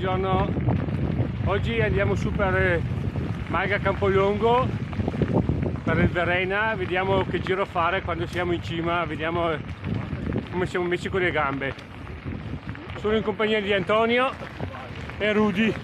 buongiorno. Oggi andiamo su per Malga Campolongo, per il Verena, vediamo che giro fare quando siamo in cima, vediamo come siamo messi con le gambe. Sono in compagnia di Antonio e Rudy.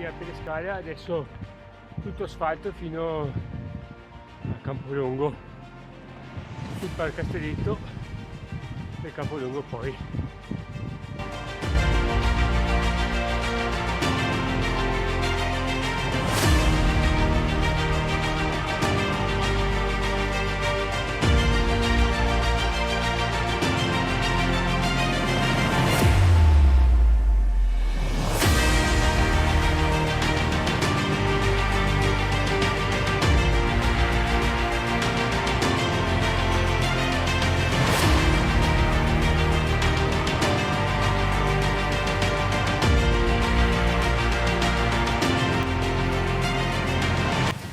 A Pelescalia, adesso tutto asfalto fino a Campolongo, tutto al castelletto e Campolongo poi.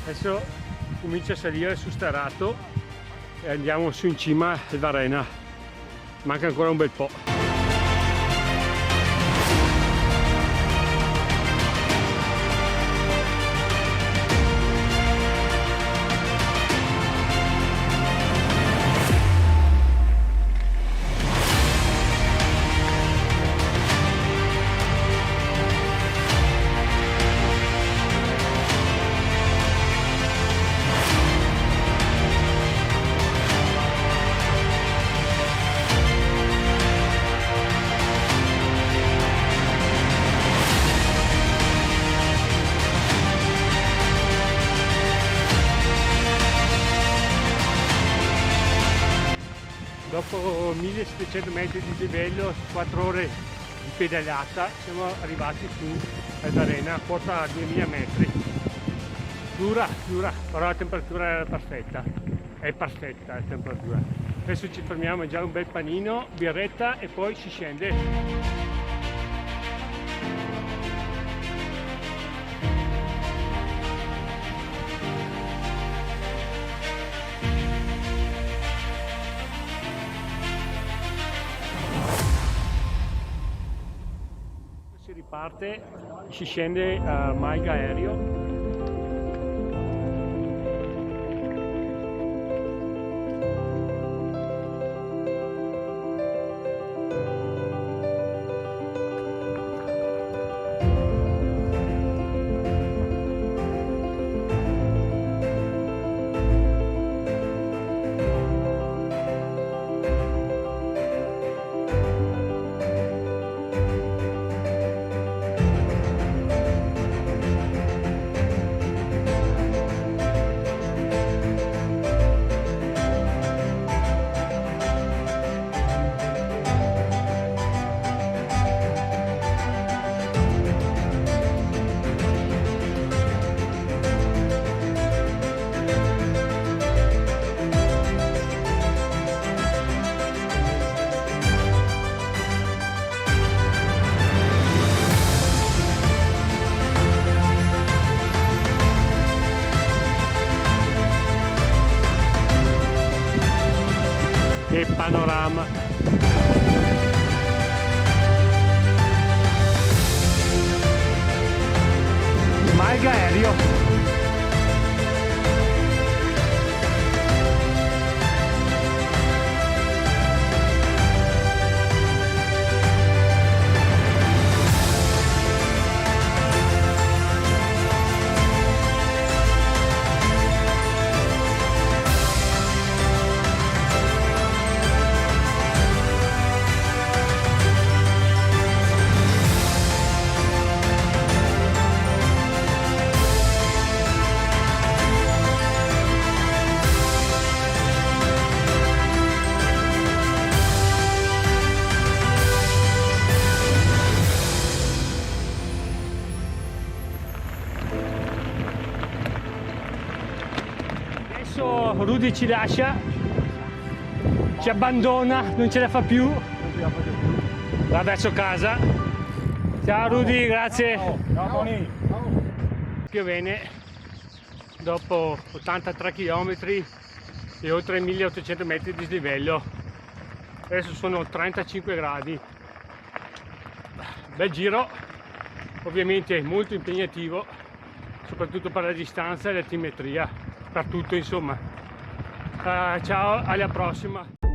Adesso comincia a salire su Starato e andiamo su in cima al Verena, manca ancora un bel po'. Dopo 1700 metri di livello, 4 ore di pedalata, siamo arrivati su al Verena, quota 2000 metri. Dura, però la temperatura era perfetta, è perfetta la temperatura. Adesso ci fermiamo a mangiare un bel panino, birretta e poi si scende. Si riparte, si scende a Malga Aereo. Che panorama! Malga Aereo! Adesso Rudy ci lascia, ci abbandona, non ce la fa più, va verso casa. Ciao Rudy, grazie. Ciao Tony. Piovene dopo 83 km e oltre 1800 metri di dislivello. Adesso sono 35 gradi. Bel giro, ovviamente molto impegnativo, soprattutto per la distanza e l'altimetria, per tutto insomma. Ciao, alla prossima.